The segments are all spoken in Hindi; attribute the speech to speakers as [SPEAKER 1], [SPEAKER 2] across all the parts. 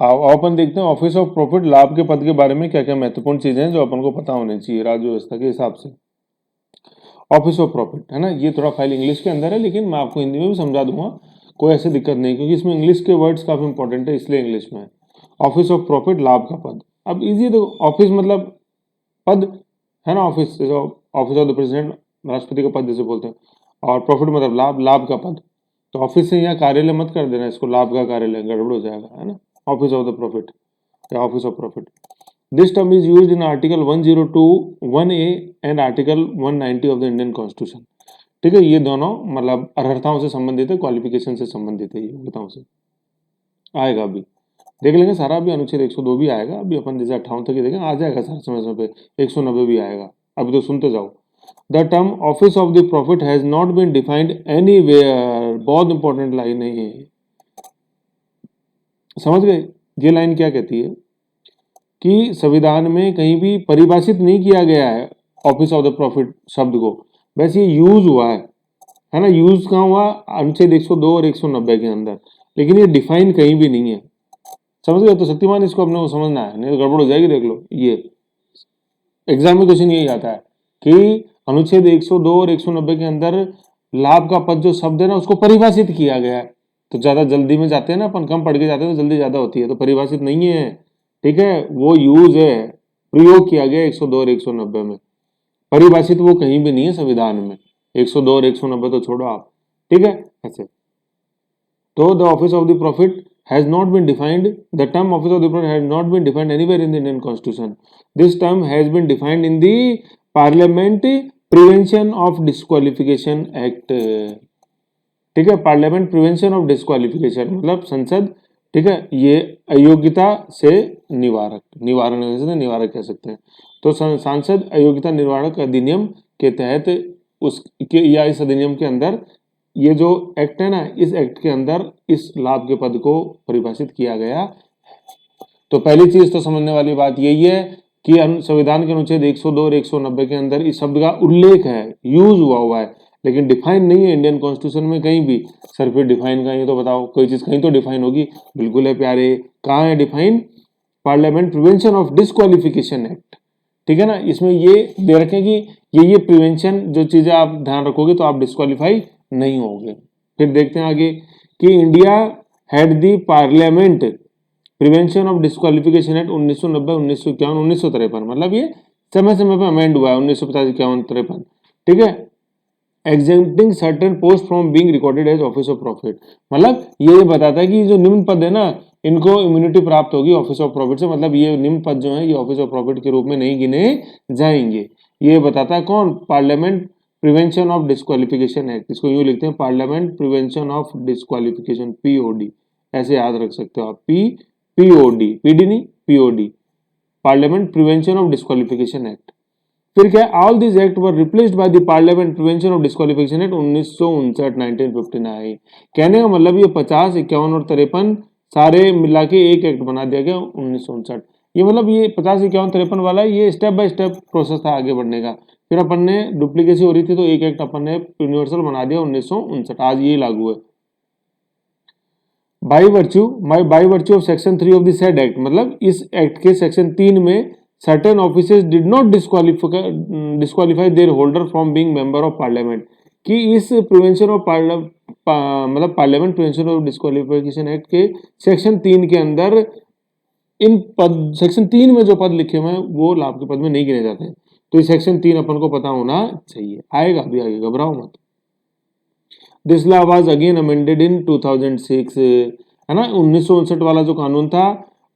[SPEAKER 1] अपन देखते हैं ऑफिस ऑफ प्रॉफिट, लाभ के पद के बारे में क्या क्या महत्वपूर्ण चीजें हैं जो अपन को पता होनी चाहिए राज्य व्यवस्था के हिसाब से। ऑफिस ऑफ प्रॉफिट है ना, ये थोड़ा फाइल इंग्लिश के अंदर है लेकिन मैं आपको हिंदी में भी समझा दूंगा, कोई ऐसी दिक्कत नहीं, क्योंकि इसमें इंग्लिश के वर्ड्स काफी इंपॉर्टेंट है इसलिए इंग्लिश में है। ऑफिस ऑफ प्रॉफिट, लाभ का पद। अब इजी देखो, ऑफिस मतलब पद है ना, office office of the president, राष्ट्रपति का पद जैसे बोलते हैं, और प्रॉफिट मतलब लाभ, लाभ का पद। तो ऑफिस से यहाँ कार्यालय मत कर देना, इसको लाभ का कार्यालय, गड़बड़ हो जाएगा है ना। ऑफिस ऑफ द प्रॉफिट या office of profit. This term is used in article 102(1)(a) and article 190 of the Indian constitution. ठीक है, ये दोनों मतलब अर्हताओं से संबंधित है, क्वालिफिकेशन से संबंधित है, योग्यताओं से आएगा। अभी देख लेंगे सारा, अभी अनुच्छेद 102 भी आएगा, अभी अपन जैसे 58 तक ही देखेंगे, आ जाएगा सारा समय समय पे, 190 भी आएगा, अभी तो सुनते जाओ। The term office of the profit has not been defined anywhere, बहुत इंपॉर्टेंट लाइन है ये, समझ गए। ये लाइन क्या कहती है कि संविधान में कहीं भी परिभाषित नहीं किया गया है ऑफिस ऑफ द प्रॉफिट शब्द को, वैसे ये यूज हुआ है ना। यूज कहाँ हुआ, अनुच्छेद 102 और 190 के अंदर, लेकिन ये डिफाइन कहीं भी नहीं है, समझ गए। तो शक्तिमान इसको अपने को समझना है, नहीं तो गड़बड़ हो जाएगी। देख लो, ये एग्जाम में क्वेश्चन यही आता है कि अनुच्छेद 102 और 190 के अंदर लाभ का पद जो शब्द है ना उसको परिभाषित किया गया है। तो ज्यादा जल्दी में जाते हैं ना अपन, कम पढ़ के जाते हैं तो जल्दी ज्यादा होती है, तो परिभाषित नहीं है, ठीक है, वो यूज है, प्रयोग किया गया 102 और 190 में, परिभाषित वो कहीं भी नहीं है संविधान में। 102 और 190 तो छोड़ो आप, ठीक है ऐसे। तो the office of the profit has not been defined, the term office of the profit has not been defined anywhere in the Indian constitution. This term has been defined in the Parliament Prevention of Disqualification Act. ठीक है, पार्लियामेंट प्रिवेंशन ऑफ डिस्क्वालिफिकेशन मतलब संसद, ठीक है, ये अयोग्यता से निवारक, निवारण निवारक कह सकते हैं। तो सांसद अयोग्यता निवारक अधिनियम के तहत उसके या इस अधिनियम के अंदर ये जो एक्ट है ना, इस एक्ट के अंदर इस लाभ के पद को परिभाषित किया गया। तो पहली चीज तो समझने वाली बात यही है कि संविधान के अनुच्छेद 102 और 190 के अंदर इस शब्द का उल्लेख है, यूज हुआ है, लेकिन डिफाइन नहीं है इंडियन कॉन्स्टिट्यूशन में कहीं भी। सर फिर डिफाइन कहीं तो बताओ, कोई चीज कहीं तो डिफाइन होगी। बिल्कुल है प्यारे, कहाँ है define, parliament prevention of disqualification act, ठीक है ना। इसमें ये दे रखें कि ये प्रिवेंशन जो चीजें आप ध्यान रखोगे तो आप डिस्क्वालीफाई नहीं होगे। फिर देखते हैं आगे कि India had the parliament prevention of disqualification act 1990, 1951, 1953, मतलब ये समय समय पर अमेंड हुआ है, 1950, 51, 53, ठीक है। Exempting certain post from being recorded as office of profit, मतलब ये बताता है कि जो निम्न पद है ना इनको इम्यूनिटी प्राप्त होगी ऑफिस ऑफ प्रॉफिट से, मतलब ये निम्न पद जो है ये ऑफिस ऑफ प्रॉफिट के रूप में नहीं गिने जाएंगे। ये बताता है कौन, parliament prevention of disqualification act, इसको यूं लिखते हैं parliament prevention of disqualification, POD, ऐसे याद रख सकते हो आप, पीओडी, पीडी नहीं, POD, parliament prevention of disqualification act. फिर क्या, all this act were replaced by the parliament prevention of disqualification act 1959, 1959। कहने का मतलब ये 50, 51 और 53 सारे मिला के एक एक्ट बना दिया गया 1959। ये मतलब ये 50, 51, 53 वाला ये स्टेप बाय स्टेप प्रोसेस था आगे बढ़ने का। फिर अपन ने डुप्लीकेसी हो रही थी तो एक एक्ट अपन ने यूनिवर्सल बना दिया 1959, आज ये लागू है। By virtue of section 3 of the said act, मतलब इस एक्ट के सेक्शन 3 में certain offices did not disqualify their holder from being member of parliament, कि इस प्रिवेंशन ऑफ मतलब parliament prevention of disqualification act के सेक्शन 3 के अंदर इन पद, सेक्शन 3 में जो पद लिखे हुए हैं वो लाभ के पद में नहीं गिने जाते हैं। तो इस सेक्शन 3 अपन को पता होना चाहिए, आएगा भी आगे, घबराओ मत। This law was again amended in 2006, है ना, 1959 वाला जो कानून था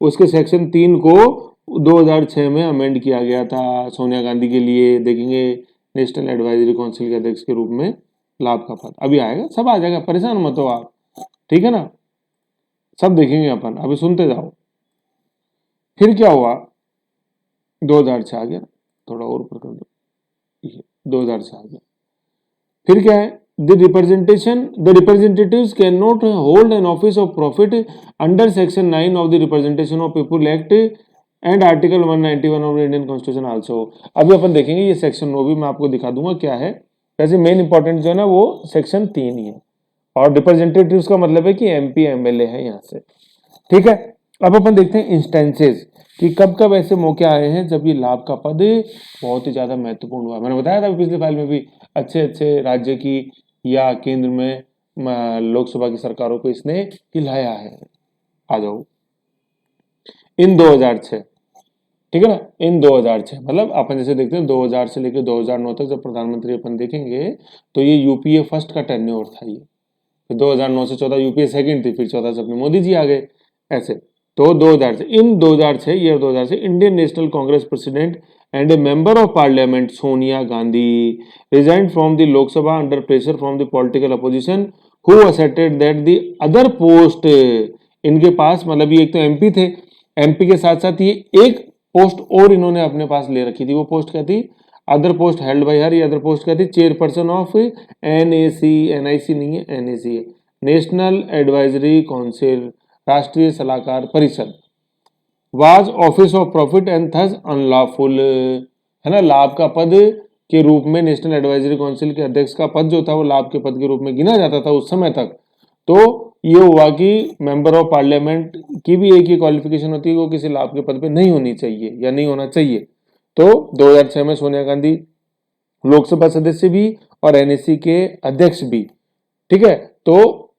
[SPEAKER 1] उसके सेक्शन 3 को 2006 में अमेंड किया गया था सोनिया गांधी के लिए, देखेंगे नेशनल एडवाइजरी काउंसिल के अध्यक्ष के रूप में लाभ का पद अभी आएगा, सब आ जाएगा, परेशान मत हो आप, ठीक है ना, सब देखेंगे अपन, अभी सुनते जाओ। फिर क्या हुआ, 2006 आ गया, थोड़ा और ऊपर कर दो, 2006 आ गया। फिर क्या है, the representatives cannot hold an office of profit under section 9 of the Representation of People Act and article 191 of Indian constitution also. अभी अपन देखेंगे ये सेक्शन 9 भी मैं आपको दिखा दूंगा क्या है, वैसे मेन इंपॉर्टेंट जो है ना वो सेक्शन 3 ही है, और रिप्रेजेंटेटिव्स का मतलब है कि एमपी एमएलए है यहाँ से, ठीक है। अब अपन देखते हैं इंस्टेंसेस कि कब कब ऐसे मौके आए हैं जब ये लाभ का पद बहुत ही ज्यादा महत्वपूर्ण हुआ। मैंने बताया था पिछली फाइल में भी, अच्छे अच्छे राज्य की या केंद्र में लोकसभा की सरकारों को इसने हिलाया है। आ जाओ इन 2006, ठीक है ना, इन 2006 मतलब अपन जैसे देखते हैं 2000 से लेकर 2009 तक जब प्रधानमंत्री अपन देखेंगे तो ये यूपीए फर्स्ट का टेन्योर था ये। फिर 2009 से 14 यूपीए सेकंड थी, फिर 14 से अपने मोदी जी आ गए ऐसे। तो 2000 से इन 2006 ईयर 2000 से Indian National Congress president and a member of parliament Sonia Gandhi resigned from the Lok Sabha under pressure from the political opposition who asserted that the other post, इनके पास मतलब ये एक तो एमपी थे, एमपी के साथ साथ ये एक पोस्ट और इन्होंने अपने पास ले रखी थी। वो पोस्ट क्या थी? अदर पोस्ट हेल्ड बाय हर। ये अदर पोस्ट क्या थी? चेयरपर्सन ऑफ एनएसी, एनआईसी नहीं है, एनएसी है, नेशनल एडवाइजरी काउंसिल, राष्ट्रीय सलाहकार परिषद। Was office of profit and thus unlawful, है ना, लाभ का पद के रूप में नेशनल एडवाइजरी काउंसिल के अध्यक्ष का पद जो था वो लाभ के पद के रूप में गिना जाता था उस समय तक। तो ये हुआ कि मेंबर ऑफ पार्लियामेंट की भी एक ही क्वालिफिकेशन होती है, वो किसी लाभ के पद पे नहीं होनी चाहिए या नहीं होना चाहिए। तो 2006 में सोनिया गांधी लोकसभा सदस्य भी और एनएसी के अध्यक्ष भी, ठीक है। तो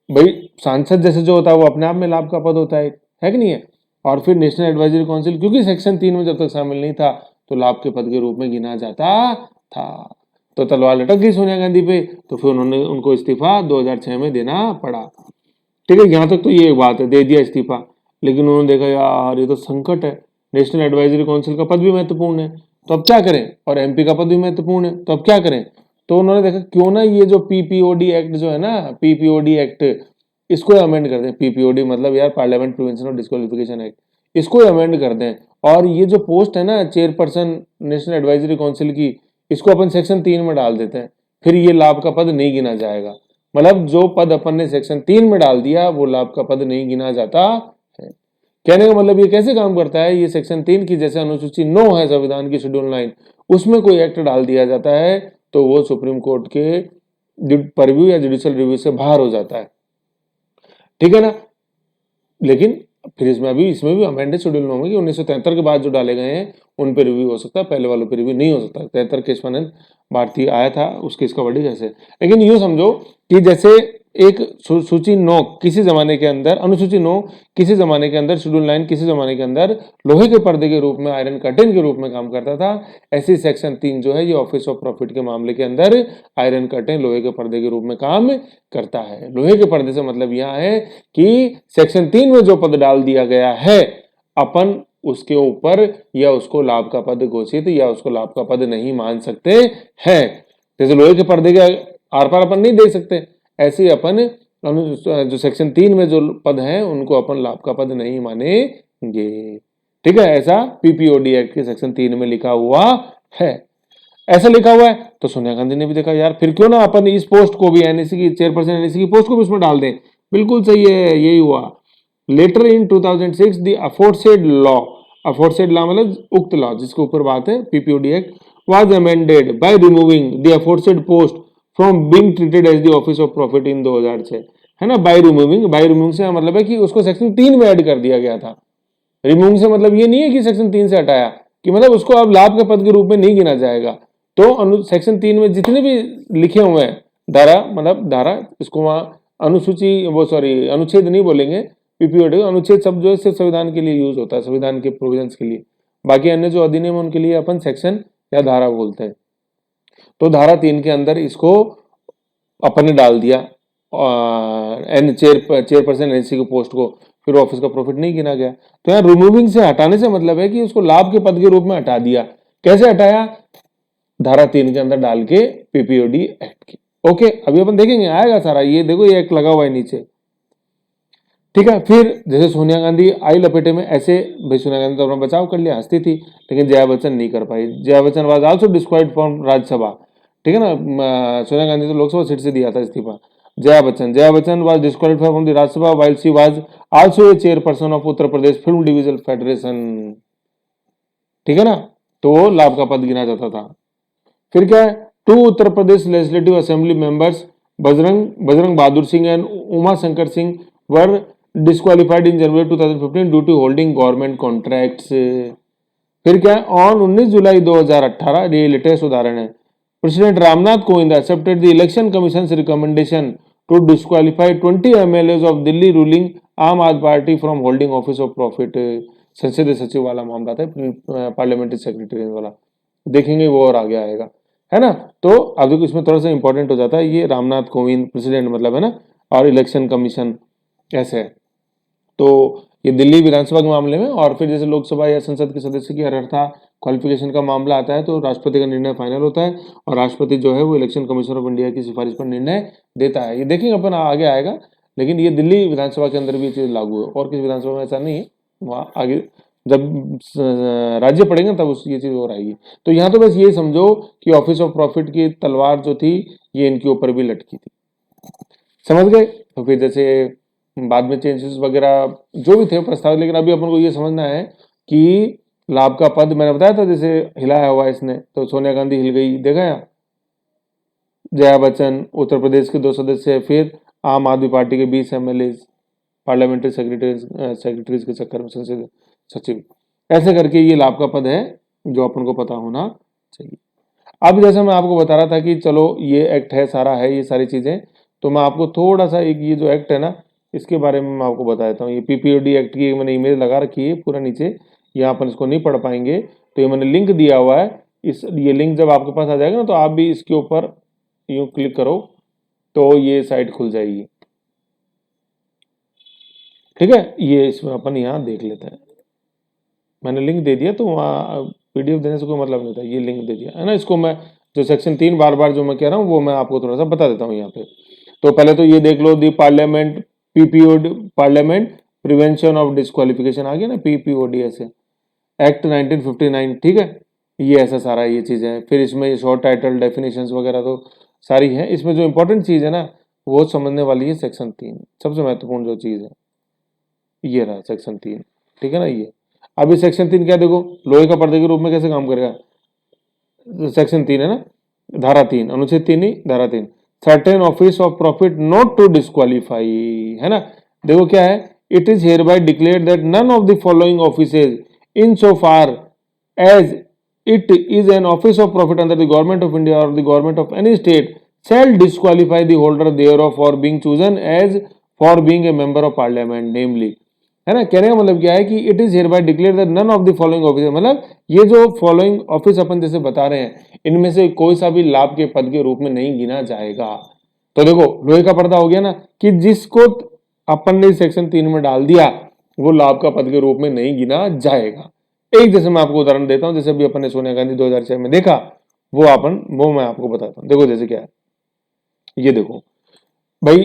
[SPEAKER 1] भाई सांसद जैसे जो होता है वो अपने आप में लाभ का पद होता है कि नहीं है। और फिर नेशनल एडवाइजरी काउंसिल क्योंकि सेक्शन 3 में जब तक शामिल नहीं था तो लाभ के पद के रूप में गिना जाता था। तो तलवार लटक गई सोनिया गांधी पे, तो फिर उन्होंने उनको इस्तीफा 2006 में देना पड़ा। ठीक है, यहाँ तक तो ये एक बात है, दे दिया इस्तीफा। लेकिन उन्होंने देखा यार ये तो संकट है, नेशनल एडवाइजरी काउंसिल का पद भी महत्वपूर्ण है, तो अब क्या करें, और एमपी का पद भी महत्वपूर्ण है, तो अब क्या करें। तो उन्होंने देखा क्यों ना ये जो पीपीओडी एक्ट जो है ना, पीपीओडी एक्ट, इसको अमेंड कर दें। पीपीओडी मतलब यार पार्लियामेंट प्रिवेंशन और डिस्क्वालिफिकेशन एक्ट, इसको अमेंड कर दें। और ये जो पोस्ट है ना चेयरपर्सन नेशनल एडवाइजरी काउंसिल की, इसको अपन सेक्शन 3 में डाल देते हैं, फिर ये लाभ का पद नहीं गिना जाएगा। मतलब जो पद अपन ने सेक्शन 3 में डाल दिया वो लाभ का पद नहीं गिना जाता है। कहने का मतलब ये कैसे काम करता है, ये सेक्शन 3 की जैसे अनुसूची 9 है संविधान की शेड्यूल 9, उसमें कोई एक्ट डाल दिया जाता है तो वो सुप्रीम कोर्ट के परव्यू या जुडिशियल रिव्यू से बाहर हो जाता है, ठीक है ना। लेकिन फिर इसमें भी अमेंडेड शेड्यूल 9 में कि 1973 के बाद जो डाले गए हैं उन पर रिव्यू हो सकता है, पहले वालों पर रिव्यू नहीं हो सकता। 73 केशवानंद भारती आया था, उसके इसका वर्डिक्ट ऐसे। लेकिन यूं समझो कि जैसे एक सूची 9 किसी जमाने के अंदर, अनुसूची 9 किसी जमाने के अंदर, शेड्यूल 9 किसी जमाने के अंदर लोहे के पर्दे के रूप में, आयरन कर्टेन के रूप में काम करता था, ऐसी सेक्शन 3 जो है ये ऑफिस ऑफ प्रॉफिट के मामले के अंदर आयरन कर्टेन, लोहे के पर्दे के रूप में काम करता है। लोहे के पर्दे से मतलब यह है कि सेक्शन 3 में जो पद डाल दिया गया है अपन उसके ऊपर या उसको लाभ का पद घोषित या उसको लाभ का पद नहीं मान सकते हैं। जैसे लोहे के पर्दे के आर पार अपन नहीं देख सकते, ऐसे ही अपन जो सेक्शन 3 में जो पद हैं उनको अपन लाभ का पद नहीं मानेंगे, ठीक है। ऐसा पीपीओडी एक्ट के सेक्शन 3 में लिखा हुआ है, ऐसा लिखा हुआ है। तो सोनिया गांधी ने भी देखा यार फिर क्यों ना अपन इस पोस्ट को भी, एनएसी की चेयरपर्सन एनएसी की पोस्ट को भी उसमें डाल दें। बिल्कुल सही है, यही हुआ। Later in 2006 the aforesaid law, aforesaid law मतलब उक्त लॉ जिसके ऊपर बात है, PPOD act was amended by removing the aforesaid post from being treated as the office of profit in 2006, है ना। बाय रिमूविंग से मतलब है कि उसको सेक्शन 3 में ऐड कर दिया गया था। रिमूविंग से मतलब ये नहीं है कि सेक्शन 3 से हटाया, कि मतलब उसको अब लाभ के पद के रूप में नहीं गिना जाएगा। तो सेक्शन 3 में जितने भी लिखे हुए हैं धारा, मतलब धारा, इसको वहां अनुसूची वो सॉरी अनुच्छेद नहीं बोलेंगे, पीपीओडी अनुच्छेद शब्द जो है सिर्फ संविधान के लिए यूज होता है, संविधान के प्रोविजंस के लिए। बाकी अन्य जो अधिनियम उनके लिए अपन सेक्शन या धारा बोलते हैं। तो धारा 3 के अंदर इसको अपन ने डाल दिया चेयरपर्सन एनएससी की पोस्ट को, फिर ऑफिस का प्रॉफिट नहीं गिना गया। तो यहाँ रिमूविंग से हटाने से मतलब है कि उसको लाभ के पद के रूप में हटा दिया। कैसे हटाया? धारा 3 के अंदर डाल के पीपीओडी एक्ट की। ओके, अभी अपन देखेंगे, आएगा सारा, ये देखो ये एक्ट लगा हुआ है नीचे, ठीक है। फिर जैसे सोनिया गांधी आई लपेटे में, ऐसे भाई सोनिया गांधी तो अपना बचाव कर लिया, हंसती थी, लेकिन जया बच्चन नहीं कर पाई। Jaya Bachchan was also disqualified from Rajya Sabha, ठीक है ना। सोनिया गांधी तो लोकसभा सीट से दिया था इस्तीफा। Jaya Bachchan was disqualified from the Rajya Sabha while she was also a chairperson of Uttar Pradesh film division federation, ठीक है ना। तो लाभ का पद गिना जाता था। फिर क्या है, 2 Uttar Pradesh legislative assembly members Bajrang Bahadur Singh and Uma Shankar Singh were disqualified in January 2015 due to holding government contracts. फिर क्या है, ऑन 19 जुलाई 2018, ये लेटेस्ट उदाहरण है, president Ramnath Kovind accepted the Election Commission recommendation to disqualify 20 MLA of Delhi ruling Aam Aadmi Party from holding office of profit. संसदीय सचिव वाला मामला था, पार्लियामेंट्री सेक्रेटरी वाला, देखेंगे वो और आगे आएगा, है ना। तो अब देखो इसमें थोड़ा सा इंपॉर्टेंट हो जाता है, ये रामनाथ कोविंद प्रेसिडेंट मतलब है ना, और इलेक्शन कमीशन ऐसे है। तो ये दिल्ली विधानसभा के मामले में, और फिर जैसे लोकसभा या संसद के सदस्य की अर्हता क्वालिफिकेशन का मामला आता है तो राष्ट्रपति का निर्णय फाइनल होता है, और राष्ट्रपति जो है वो इलेक्शन कमीशन ऑफ इंडिया की सिफारिश पर निर्णय देता है। ये देखेंगे अपन आगे आएगा, लेकिन ये दिल्ली विधानसभा के अंदर भी ये चीज लागू है, और किसी विधानसभा में ऐसा नहीं है, वहाँ आगे जब राज्य पढ़ेंगे तब उस ये चीज और आएगी। तो यहाँ तो बस ये समझो कि ऑफिस ऑफ प्रॉफिट की तलवार जो थी ये इनके ऊपर भी लटकी थी, समझ गए। तो फिर जैसे बाद में चेंजेस वगैरह जो भी थे प्रस्ताव, लेकिन अभी अपन को ये समझना है कि लाभ का पद मैंने बताया था जैसे हिलाया हुआ इसने, तो सोनिया गांधी हिल गई, देखा या जया बच्चन उत्तर प्रदेश के 2 सदस्य, फिर आम आदमी पार्टी के 20 एमएलए पार्लियामेंट्री सेक्रेटरीज के चक्कर में संसदीय सचिव, ऐसे करके ये लाभ का पद है जो अपन को पता होना चाहिए। अब जैसे मैं आपको बता रहा था कि चलो ये एक्ट है, सारा है ये सारी चीजें, तो मैं आपको थोड़ा सा एक ये जो एक्ट है ना इसके बारे में मैं आपको बता देता हूँ। ये पीपीओडी एक्ट की मैंने इमेज लगा रखी है पूरा नीचे, यहाँ अपन इसको नहीं पढ़ पाएंगे, तो ये मैंने लिंक दिया हुआ है, ये लिंक जब आपके पास आ जाएगा ना तो आप भी इसके ऊपर यूं क्लिक करो तो ये साइट खुल जाएगी, ठीक है। ये इसमें अपन यहाँ देख लेते हैं, मैंने लिंक दे दिया, तो वहाँ पीडीएफ देने से कोई मतलब नहीं था, ये लिंक दे दिया है ना। इसको मैं जो सेक्शन 3 बार बार जो मैं कह रहा हूँ वो मैं आपको थोड़ा सा बता देता हूँ यहाँ पे। तो पहले तो ये देख लो, the parliament PPOD, parliament prevention of disqualification आ गया ना, पीपीओडी ऐसे एक्ट 1959, ठीक है। ये ऐसा सारा ये चीजें हैं। फिर इसमें शॉर्ट टाइटल डेफिनेशंस वगैरह तो सारी है। इसमें जो इंपॉर्टेंट चीज है ना वो समझने वाली है सेक्शन 3, सबसे महत्वपूर्ण जो चीज है ये रहा सेक्शन 3, ठीक है ना। ये अभी सेक्शन 3 क्या, देखो लोहे का पर्दे के रूप में कैसे काम करेगा, सेक्शन 3 है ना, धारा 3, अनुच्छेद 3 नहीं धारा 3, certain office of profit not to disqualify, है ना। देखो क्या है, it is hereby declare that none of the following offices in so far as it is an office of profit under the government of India or the government of any state shall disqualify the holder thereof for being chosen as for being a member of parliament namely, है ना। कहने का मतलब क्या है कि it is hereby declare that none of the following office, मतलब ये जो फॉलोइंग ऑफिस अपन जैसे बता रहे हैं इनमें से कोई सा भी लाभ के पद के रूप में नहीं गिना जाएगा। तो देखो लोहे का पर्दा हो गया ना कि जिसको अपन ने सेक्शन 3 में डाल दिया वो लाभ का पद के रूप में नहीं गिना जाएगा। एक जैसे मैं आपको उदाहरण देता हूं, जैसे अभी अपन ने सोनिया गांधी 2006 में देखा, वो मैं आपको बताता हूं। देखो जैसे क्या है, ये देखो भाई,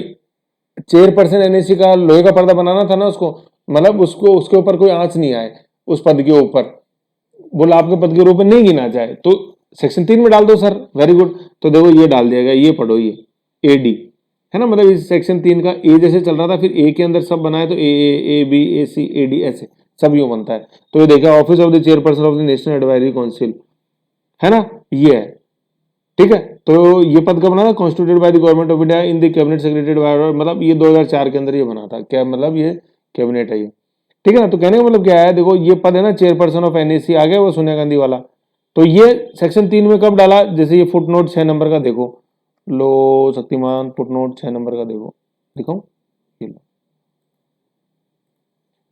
[SPEAKER 1] चेयरपर्सन एनएससी का लोहे का पर्दा बनाना था ना उसको, मतलब उसको उसके ऊपर कोई आंच नहीं आए उस पद के ऊपर, वो लाभ के पद के रूप में नहीं गिना जाए, तो सेक्शन 3 में डाल दो सर, वेरी गुड। तो देखो ये डाल दिया गया, ये पढ़ो, ये एडी है ना, मतलब इस सेक्शन 3 का ए जैसे चल रहा था, फिर ए के अंदर सब बनाए तो A B A C A D ऐसे सब यूं बनता है। तो ये देखा office of the chairperson of the national advisory council, है ना, ये है, ठीक है। तो ये पद कब बना था, constituted by the Government of India in the cabinet secretary by, मतलब ये 2004 के अंदर ये बना था, क्या मतलब ये कैबिनेट है ये, ठीक है ना। तो कहने का मतलब क्या है, देखो ये पद है ना चेयरपर्सन ऑफ एनएससी आ गया वो सोनिया गांधी वाला, तो ये सेक्शन 3 में कब डाला, जैसे ये फुटनोट 6 नंबर का देखो, लो शक्तिमान फुटनोट 6 नंबर का देखो, दिखाऊं,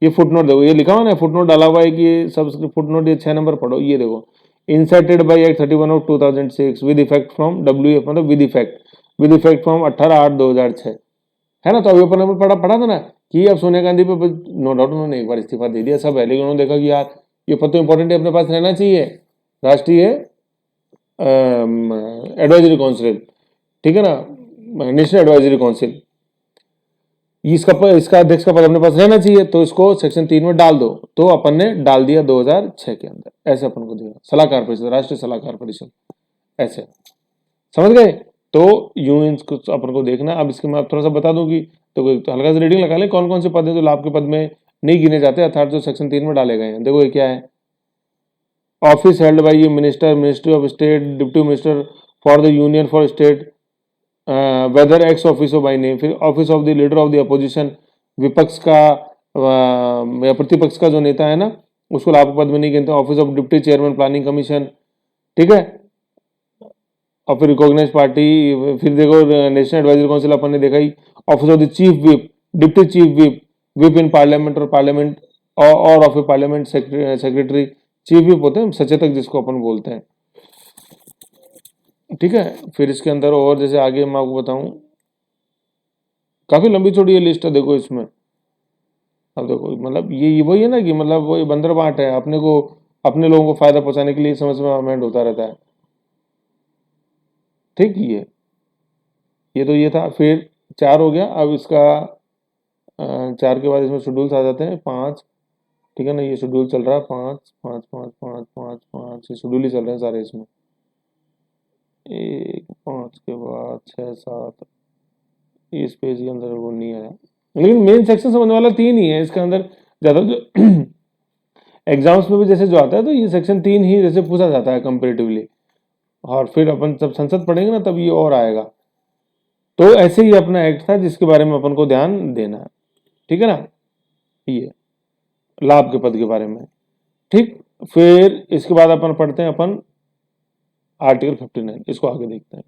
[SPEAKER 1] ये फुटनोट देखो, ये लिखा हुआ ना फुटनोट डाला हुआ है कि ये सब फुटनोट, ये 6 नंबर पढ़ो, ये देखो inserted by act 31 of 2006 with effect from WF, मतलब विद इफेक्ट फ्रॉम 18/8/2006, है ना। तो अभी अपन पढ़ा था ना कि अब सोनिया गांधी पे नो डाउट उन्होंने एक बार इस्तीफा दे दिया सब है, लेकिन उन्होंने देखा कि यार ये पद तो इंपॉर्टेंट है, अपने पास रहना चाहिए, राष्ट्रीय एडवाइजरी काउंसिल, ठीक है ना, नेशनल एडवाइजरी काउंसिल, इसका अध्यक्ष का पद अपने पास रहना चाहिए, तो इसको सेक्शन 3 में डाल दो, तो अपन ने डाल दिया 2006 के अंदर, ऐसे अपन को दिया सलाहकार परिषद, राष्ट्रीय सलाहकार परिषद, ऐसे समझ गए। तो यूं इसको अपन को देखना। अब इसके मैं थोड़ा सा बता दूं कि तो हल्का सा रीडिंग लगा ले, कौन कौन से पद हैं जो लाभ के पद में नहीं गिने जाते, अर्थात जो सेक्शन 3 में डाले गए हैं। देखो ये क्या है, ऑफिस हेल्ड बाय ये minister, ministry of state, deputy minister for the union for state, whether ex officio by name, फिर office of the leader of the opposition विपक्ष का या प्रतिपक्ष का जो नेता है ना, उसको लाभ पद में नहीं गिनते। Office of deputy chairman planning commission, ठीक है, और फिर रिकॉग्नाइज पार्टी, फिर देखो नेशनल एडवाइजरी काउंसिल अपन ने देखा ही। Office of the chief whip, deputy chief whip, whip in parliament और पार्लियामेंट और of a parliament secretary, chief whip होते हैं सचेतक जिसको अपन बोलते हैं, ठीक है। फिर इसके अंदर और जैसे आगे मैं आपको बताऊं, काफी लंबी चौड़ी ये लिस्ट है देखो इसमें। अब देखो मतलब ये वही है ना कि मतलब वही बंदर बांट है, अपने को अपने लोगों को फायदा पहुंचाने के लिए समय समय अमेंड होता रहता है, ठीक। ये तो ये था। फिर 4 हो गया। अब इसका 4 के बाद इसमें शेड्यूल्स आ जाते हैं 5, ठीक है ना। ये शेड्यूल चल रहा है 5 5 5 5 5 5, ये शेड्यूल ही चल रहे हैं सारे इसमें। 1 5 के बाद 6 7, इस पेज के अंदर वो नहीं आया, लेकिन मेन सेक्शन समझने वाला 3 ही है इसके अंदर ज्यादा। जो एग्जाम्स में भी जैसे जो आता है तो ये सेक्शन 3 ही जैसे पूछा जाता है कंपेरेटिवली, और फिर अपन जब संसद पढ़ेंगे ना तब ये और आएगा। तो ऐसे ही अपना एक्ट था जिसके बारे में अपन को ध्यान देना है, ठीक है ना, ये लाभ के पद के बारे में, ठीक। फिर इसके बाद अपन पढ़ते हैं अपन आर्टिकल 59, इसको आगे देखते हैं।